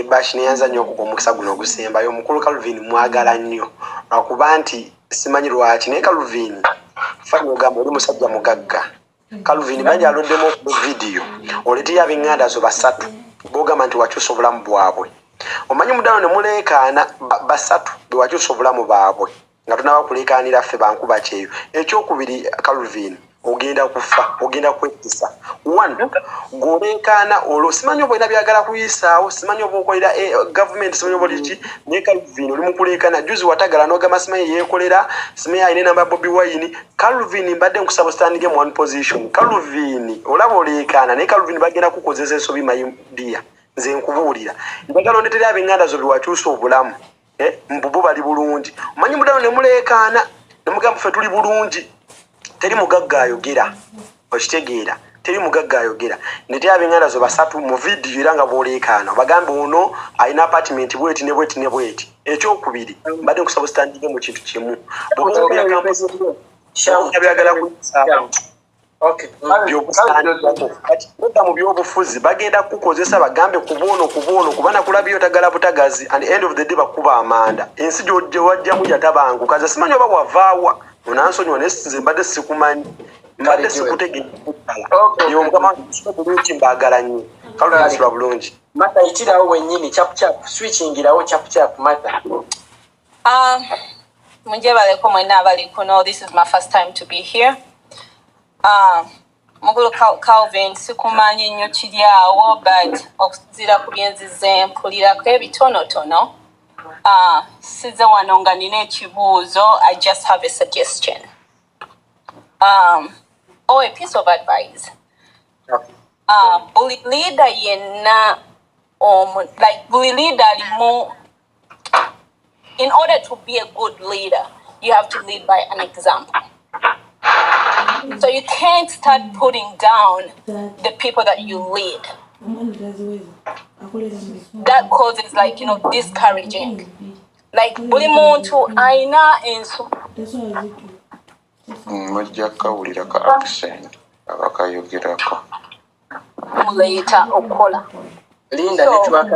K: bashi neyanza nnyo omukisa guno ogusembayo omukulu Calvin mwagala nnyo lwakuba nti simanyi lwaki naye Calvin fanya ogamba oli musajja mugagga Calvin banja aloddemu vidiyo oleteyo ab'eŋŋanda zo basatu bogamba nti wakyusa obulamu bwabwe omanyi mudano ne muleekaana basatu be wakyusa obulamu bwabwe nga tunaba kuleekaanira ffe bankuba kyeyo ekyokubiri Calvin ogenda kufa ogenda kwettisa one goleekaana olwo simanyi oba olina byagala kuyisaawo simanyi oba okolera gavumenti simanyi oba oliki naye Calvin oli mukuleekaana juzi watagala n'ogamba simanyi yeekolera simanyi alina enamba Bobi Wine Calvin mbadde nkusaba standing mu one position Calvin olaba oleekaana naye Calvin bagenda kukozesa ensobi mayindiya nze nkubuulira njagala ondetera ab'eŋŋanda zo bewakyusa obulamu mbubo bali bulungi omanyi mudano ne muleekaana ne mugamba ffe tuli bulungi teri mugagga ayogera okitegeera teri mugagga ayogera ndetera ab'eŋŋanda zo basatu mu vidiyo era nga booleekaana bagambe ono alina apartment bweti ne bweti ne bweti ekyokubiri mbadde nkusaba standinge mu kintu kimu bwobyagala kuyisaawo mu byobufuzi bagenda kukozesa bagambe kubono kuba nakulabyo tagala butagazi and end of the day bakuba amanda ensi gyewajjamu jatabanguka ze simanyi oba wavaawa onansonyiwa nesize mbadde sikumanyi mbadde sikutegeyobulungi mbaagala nnyo kalulwa bulungi
B: mata itirawo wennyini chapuchapu switchingirawo chapuchapu mata
L: munjebaleko mwena abali kuno. This is my first time to be here. Mugulu Calvin sikumanyi nnyo kiryawo but okuzira ku byenzize mpulirako ebitonotono. Size wano nga nina ekibuuzo. I just have a suggestion or a piece of advice. Buli leader yenna like buli leader alimu, in order to be a good leader you have to lead by an example. So you can't start putting down the people that you lead. That causes, like, discouraging. like buli muntu aina enso
H: Mwajja kawulira ka accent abakayogerako
L: muleta okola
B: Linda network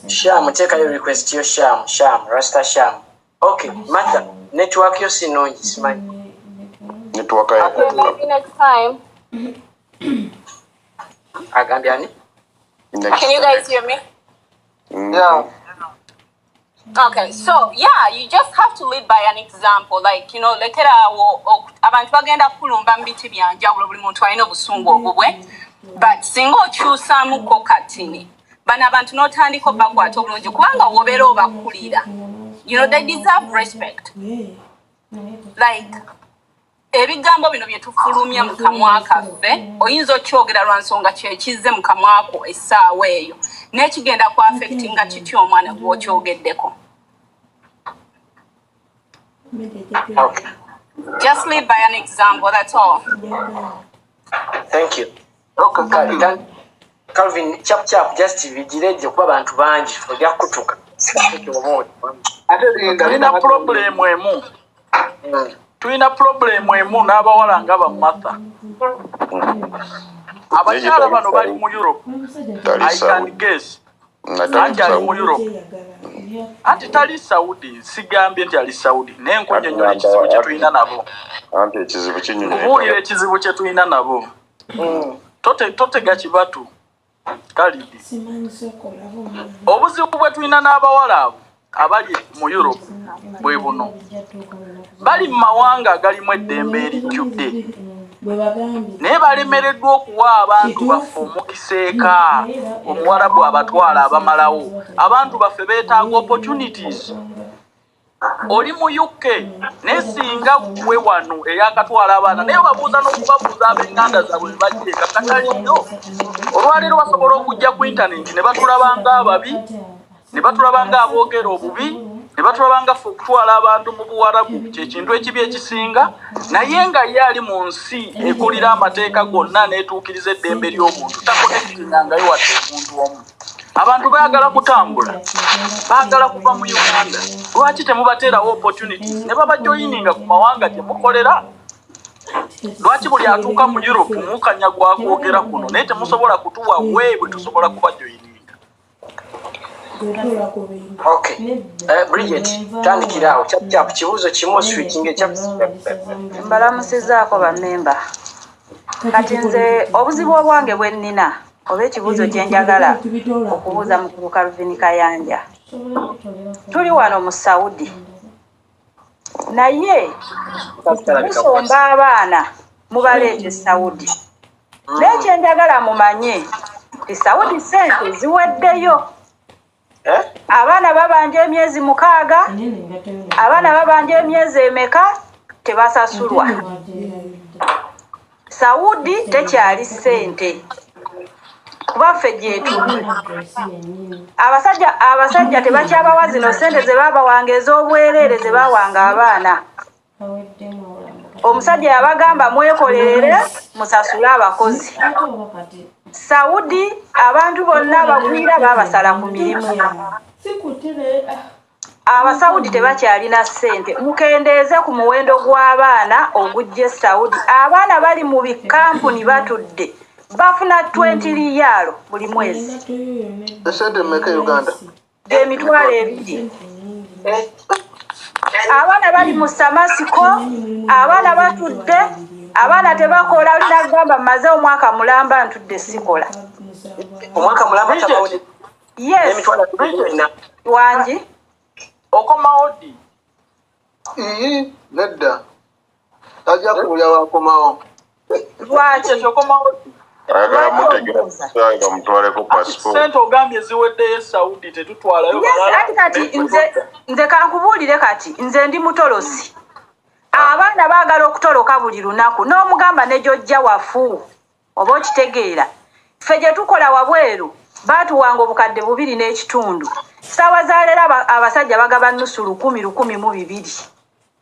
B: Sham take your request yo Sham Rasta Sham. Okay, Martha network yo sinonji simanyi.
H: network
L: okay, maybe next time.
B: Agambiani?
L: Can you guys hear me?
E: Yeah.
L: Okay, so yeah, you just have to lead by an example. Like, you know, lekera abantu bagenda kulumba mbiti byanjawulo buli muntu alina obusungu obubwe. But singo kyusamu ko katini. Bana abantu notandiko bakwata obulungi kubanga wobeera obakulira. You know, they deserve respect. Like, ebigambo bino bye tufulumya mu kamwa kaffe oyinza okyogera lwa nsonga kyekize mu kamwa ko essaawa eyo n'ekigenda ku affectinga kityo omwana gw'okyogeddeko.
B: Okay.
L: Just lead by an example, that's all.
B: Thank you. Okay, Calvin, chap just vigileje kuba bantu bangi ojja kutuka.
A: Tulina problem emu. Tulina problem emu n'abawala nga bamatha. Abakyala bano bali mu Europe. I can guess. Anti ali mu Europe. Anti tali Saudi, sigambye nti ali Saudi. Nenkunyonnyola ekizibu kye tulina nabo.
H: Anti ekizibu kinnyonnyola.
A: Mubuulire ekizibu kye tulina nabo. Totega kibatu. Kalidi. Obuzibu bwe tulina n'abawala abo abali mu Europe bwe buno. Bali mu mawanga agalimu eddembe erijjudde. Naye balemereddwa okuwa abantu baffe omukiseeka omuwarabu abatwala abamalawo. Abantu baffe beetaaga opportunities. Oli mu UK nesinga gwe wano eyakatwala abaana naye babuuza n'okubabuuza ab'enganda zaabwe bajje kakataliyo. Olwaleero basobola okujja ku intaneti ne batulabanga ababi, ne batulabanga aboogera obubi, ne batulabanga ffe okutwala abantu mu buwarabu kyekintu ekibi ekisinga, naye nga ye ali mu nsi ekulira amateeka gonna n'etuukiriza eddembe ly'omuntu takonekitingangayo wadde omuntu omu. Abantu baagala kutambula, baagala kuva mu Uganda. Lwaki temubateerawo opportunities ne babajoyininga ku mawanga gye mukolera? Lwaki buli atuuka mu Europe mukanya gwakwogera kuno naye temusobola kutuwa weebwe tusobola kubajoyininga?
B: Okay. Bridget, tandikirawo chap kibuuzo kimu switching
M: mbalamusizaako bammemba. Kati nze obuzibu obwange bwe nnina oba ekibuuzo kye njagala okubuuza mukulu Calvin Kayanja. Tuli wano mu Saudi naye musomba abaana mubaleeta e Saudi. N'ekye njagala mumanye ti Saudi sente ziweddeyo. Abaana babanja emyezi 6, abaana babanja emyezi emeka tebasasulwa. Saudi tekyali sente kubaffe gyetuli. Abasajja tebakyabawa zino sente ze baabawanga ez'obwereere ze baawanga abaana. Omusajja yabagamba mwekolerere musasule abakozi. Saudi abantu bonna bagwira baabasala ku mirimu. Abasaudi tebakyalina ssente. Mukendeeze ku muwendo gw'abaana ogujja Saudi. Abaana bali mu bikampuni batudde bafuna 20 riyalo buli mwezi.
E: Esente mmeka Uganda?
M: Emitwalo 2. Abaana bali mu Samasiko, abaana batudde, abaana tebakola. Olina gamba maze omwaka mulamba ntudde sikola.
B: Omwaka mulamba tabawone.
M: Yes. Wangi.
A: Okomaodi.
E: Nedda. Tajja kulya wakomawo.
M: Lwaki
A: okomaodi?
H: Ayagala mutegeeza mutwaleko passport.
A: Sente ogambye ziweddeyo Saudi tetutwalayo balala.
M: Ati kati nze kankubuulire kati nze ndi mutolosi. Abaana baagala okutoloka buli lunaku n'omugamba ne jjojja wafu oba okitegeera. Ffe gye tukola wabweru baatuwanga obukadde 2 n'ekitundu. Ssaawa za leero abasajja bagaba nnusu 1,200.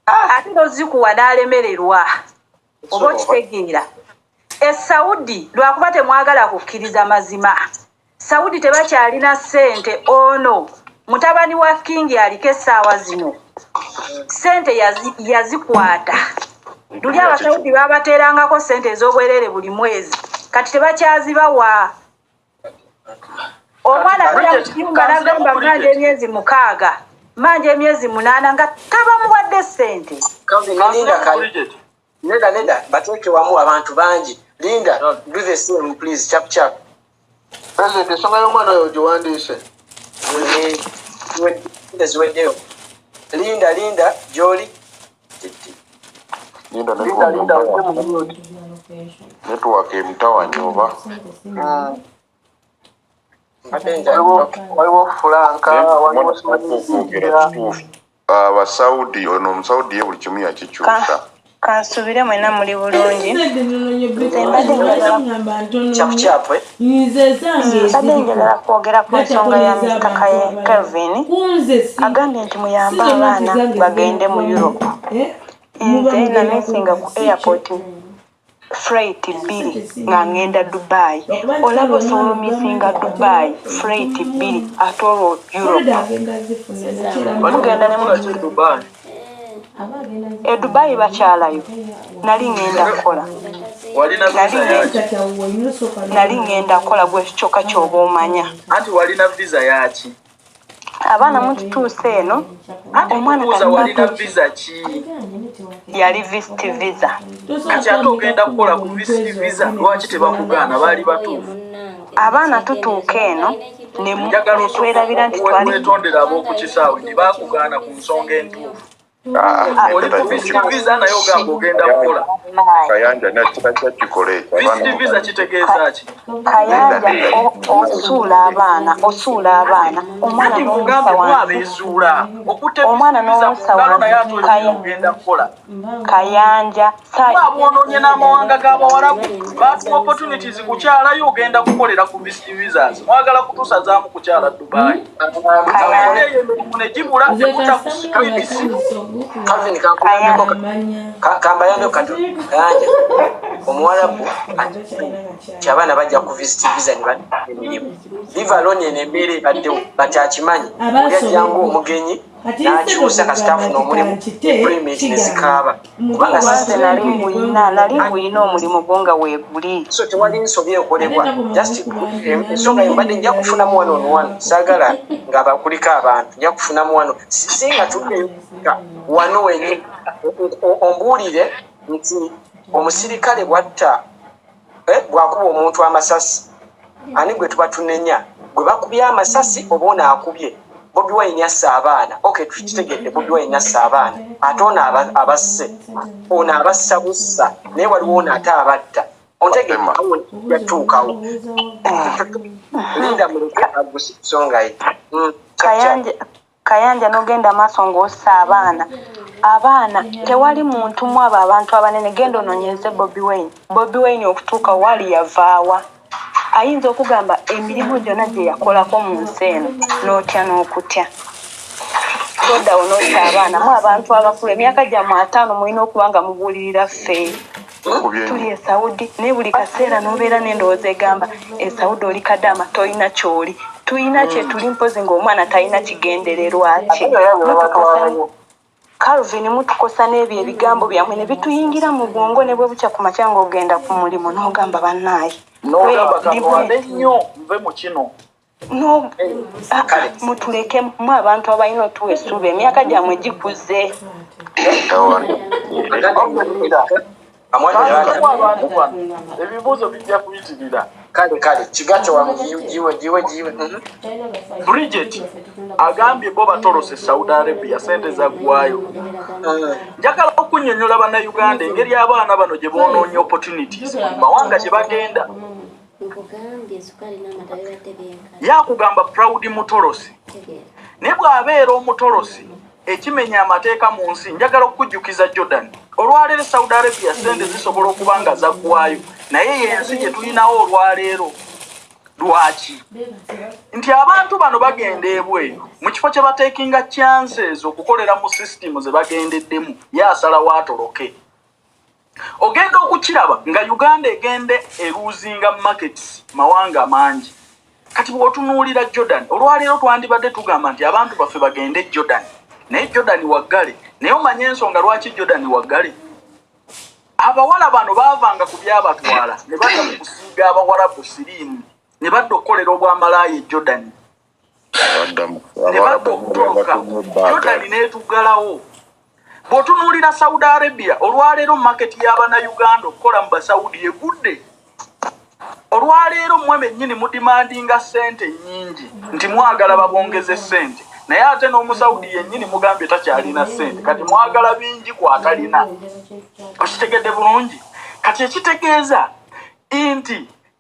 M: Ate n'ozikuwa n'alemererwa oba okitegeera. Saudi lwakuba temwagala kukkiriza mazima. Saudi tebakyalina ssente ono mutabani wa King aliko essaawa zino sente yazikwata luli abasawudi babateerangako sente ez'obwerere buli mwezi kati tebakyazibawa omwana ajja mu kiyumba n'agamba manja emyezi 6 manja emyezi 8 nga tabamuwadde sente
B: Neda bateeke wamu abantu bangi Linda do the same please chap
E: President ensonga y'omwana oyo giwandiise
B: ziweddeyo Linda Joli
H: network emutawanyi oba
E: waliwo Fulanka
H: abasaudi ono omusaudi ye buli kimu yakikyusa
F: kansubire mwena muli bulungi mbadde njagala kwogera ku nsonga ya Mr. Kelvin agambye nti muyambe abaana bagende mu Europe nze namesinga ku airport freight 2 nga ngenda Dubai olaba osulumisinga Dubai freight 2 atolo Europe mugenda ne mu
A: Dubai
F: Dubai bakyalayo nali ngenda kola nali ngenda kola gwe kyokka kyoba omanya
A: anti walina visa yaki
F: abaana mututuuse eno omwana
A: walina visa ki
F: yali visit visa
A: kati ate ogenda kukola ku visit visa lwaki tebakugaana baali batuufu
F: abaana tutuuka eno netwerabira nti
A: twetondera ab'okukisaawe tebakugaana ku nsonga entuufu oli ku visit visa naye ogamba ogenda kukola
H: Kayanja nakita kikole
A: visit visa kitegeeza ki
F: Kayanja osuula abaana omwana
A: n'omusawa
F: omwana n'omusawa
A: ogenda kukola
F: Kayanja
A: abononye n'amawanga g'abawarabu baatuwa opportunities kukyalayo ogenda kukolera ku visit visas mwagala kutusazaamu kukyala Dubai emirimu ne gibula tekutakusikibisi
B: kambayambe kati Kayanja omuwarabu kyabaana bajja ku visit visa ne bamirimu live alone enembeera ebaddewo bakyakimanyi olyajjangu omugenyi n'akyusa kasitaafu n'omulimu employment ne zikaaba kubanga
F: sase nali bwina omulimu gwo nga weeguli
B: so tewali nsobi ekolebwa just ensonga mbadde nja kufunamu wano saagala nga bakuliko abantu nja kufunamu wano singa tuddeyoka wano wenyini ombuulire nti omusirikale bwatta bwakuba omuntu amasasi ani gwe tuba tunenya gwe bakubye amasasi oba ono akubye Bobi Wine yassa abaana okay tukitegedde Bobi Wine yassa abaana ate ono abasse ono abassa bussa naye waliwo ono ate abatta ontegedde yatuukawo Linda muleke agusonga ye
F: Kayanja n'ogenda maaso ng'ossa abaana tewali muntu mu abo abantu abanene genda ononyeze Bobi Wine okutuuka wali yavaawa ayinza okugamba emirimu gyonna gye yakolako mu nsi eno n'otya n'okutya toddawo n'otta abaana mu abantu abakulu emyaka gyammwe 5 mulina okuba nga mubuulirira ffe tuli e Saudi naye buli kaseera n'obeera n'endowooza egamba e Saudi oli kadama tolina kyoli tulina kye tuli mpozi ng'omwana talina kigendererwa kye Calvin mutukosa n'ebyo ebigambo byammwe ne bituyingira mu bwongo ne bwe bukya ku makya ng'ogenda ku mulimu n'ogamba bannaaye
A: n'ogamba katonda nnyo nve mu kino
F: mutuleke mu abantu abalina otuwa essuubi emyaka gyammwe gikuze
A: ebibuuzo bijja kuyitirira
B: kale kigato wamugiwe
A: Bridget agambye bo batolose Saudi Arabia sente zaggwayo njagala okunnyonnyola bannayuganda engeri abaana bano gye boonoonya opportunities mu mawanga gye bagenda yakugamba proud mutolosi naye bw'abeera omutolosi ekimenya amateeka mu nsi njagala okujjukiza Jordan olwaleero Saudi Arabia sente zisobola okuba nga zaggwayo naye yensi gye tulinawo olwaleero lwaki nti abantu bano bagenda ebweru mu kifo kye bateekinga chances okukolera mu system ze bagendeddemu yaasalawo atoloke ogenda okukiraba nga Uganda egende eruzinga markets mawanga mangi kati bw'otunuulira Jordan olwaleero twandibadde tugamba nti abantu baffe bagende Jordan naye Jordan waggale naye omanye ensonga lwaki Jordan waggale abawala bano baavanga ku byabatwala ne badda mu kusiiga abawarabu siriimu ne badda okukolera obwamalaaya e Jordan ne badda okutoloka Jordan n'etuggalawo bw'otunuulira Saudi Arabia olwaleero maketi y'Abannayuganda okukola mu Basaudi egudde olwaleero mmwe bennyini mudimandinga ssente nnyingi nti mwagala babongeze ssente naye ate n'Omusaudi yennyini mugambye takyalina ssente kati mwagala bingi kwatalina okitegedde bulungi kati ekitegeeza nti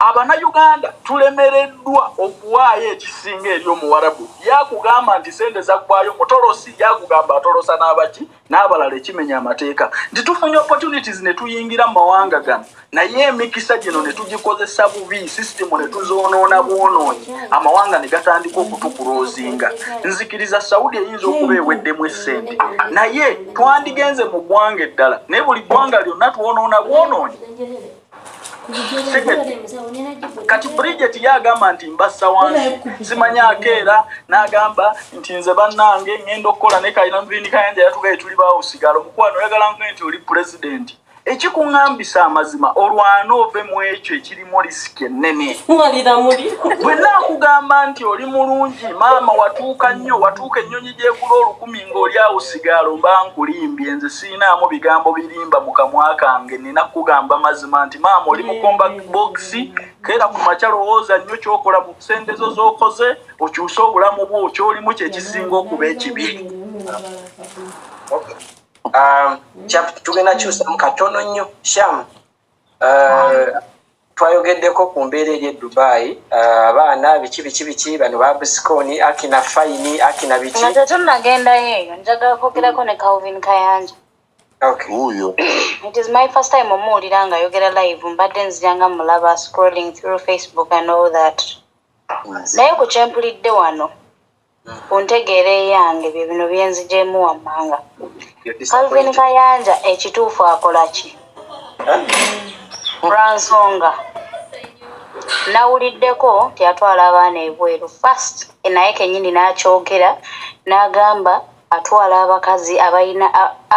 A: Abannayuganda tulemereddwa okuwaayo ekisinga eri Omuwarabu yakugamba nti ssente zaggwayo mutolosi yakugamba atolosa n'abaki n'abalala ekimenya amateeka nti tufunye opportunities ne tuyingira mu mawanga gano naye emikisa gino ne tugikozesa bubi sisitemu ne tuzoonoona bwonoonyi amawanga ne gatandika okutukuloozinga nzikiriza Saudi eyinza okuba eweddemu essente naye twandigenze mu ggwanga eddala naye buli ggwanga lyonna twonoona bwonoonyi kati Bridget yagamba nti mbassa wansi simanya akeera n'agamba nti nze bannange ngenda okukola ne Kayanja yatugaye tuli baawusigala omukwano oyagala nti oli pulezidenti ekikuŋŋambisa amazima olwana ove mu ekyo ekirimu risiki ennene bwe naakugamba nti oli mulungi maama watuuka nnyo watuuka ennyonyi gyegula 1000 ng'oli awo sigalo mba nkulimbye nze siinaamu bigambo birimba mu kamwa kange nina kugamba mazima nti maama oli mu combat box keera ku makya lowooza nnyo kyokola mu ssente zo z'okoze okyuse obulamu bwo kyolimu kyekisinga okuba ekibi
B: tugenda kyusamu katono nnyo Sham twayogeddeko ku mbeera eri e Dubai abaana biki bano babusikoni akina fayini akina biki
I: nga tetunnagendayo eyo njagala kwogerako ne Calvin Kayanja It is my first time omuwulira ng'ayogera live mbadde nzijanga mulaba scrolling through Facebook and all that naye ku kyempulidde wano ku ntegeera eyange bye bino byenzijemu wammanga Calvin Kayanja ekituufu akola ki lwansonga nawuliddeko tyatwala abaana ebweru first naye kennyini n'akyogera n'agamba atwala abakazi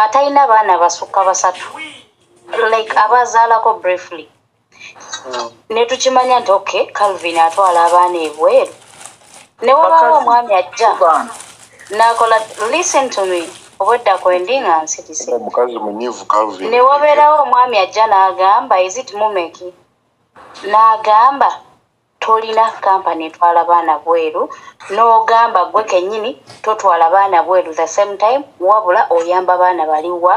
I: atalina baana basukka 3 like abazaalako briefly ne tukimanya nti okay Calvin atwala abaana ebweru ne wabaawo omwami ajja n'akola listen to me obwedda kwendi nga nsitise ne wabeerawo omwami ajja n'agamba is it mumeki n'agamba tolina kampani etwala baana bweru n'ogamba gwe kennyini totwala baana bweru the same time wabula oyamba baana baliwa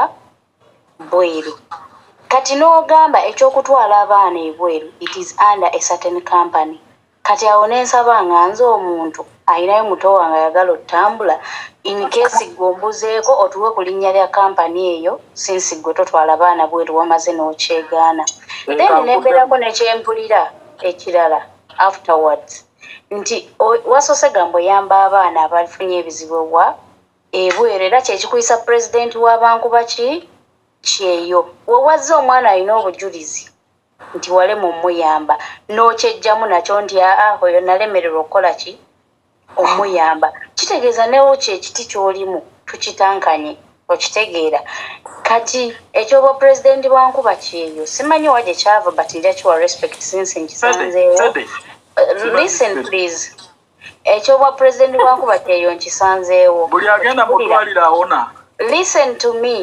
I: bweru kati n'ogamba ekyokutwala abaana ebweru it is under a certain company kati awo nensaba nga nze omuntu ayinayo muto wange ayagala otambula in case gombuzeeko otuwe ku linnya lya kampani eyo since gwe totwala baana bweru wamaze n'okyegaana then nembeerako nekyempulira ekirala afterwards nti wasose gamba oyamba abaana abafunye ebizibu wa ebweru era kyekikuyisa pulezidenti w'abankuba kyeyo wewazze omwana alina obujulizi nti walemu omuyamba n'okyejjamu nakyo nti oyo nalemererwa okukola ki omuyamba kitegeeza newo kyekiti kyolimu tukitankanye okitegeera kati ekyoba pulezidenti bwankuba kyeyo simanyi wa gye kyava but nja kiwa respect since nkisanzeewo listen please ekyoba pulezidenti bwankuba kyeyo nkisanzeewo
A: buli agenda mutwalira awona
I: listen to me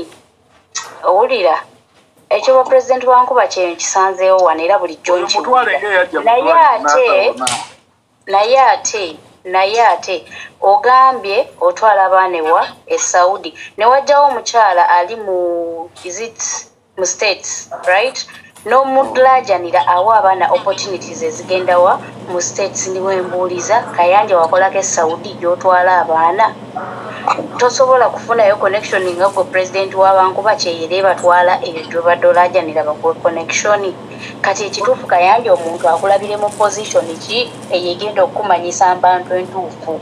I: owulira ekyoba pulezidenti bwankuba kyeyo nkisanzeewo wano era bulijjo naye ate ogambye otwala abaana ewa e Saudi ne wajjawo omukyala ali mu states right n'omudulajanira awa abaana opportunities ezigenda wa mu states niwe mbuuliza Kayanja wakolako e Saudi gy'otwala abaana tosobola kufunayo connection nga gwe pulezidenti w'abankuba kyeyere batwala eyo gy'obadolajanira bakuwe connection kati ekituufu Kayanja omuntu akulabire mu position ki eyegenda okukumanyisa abantu entuufu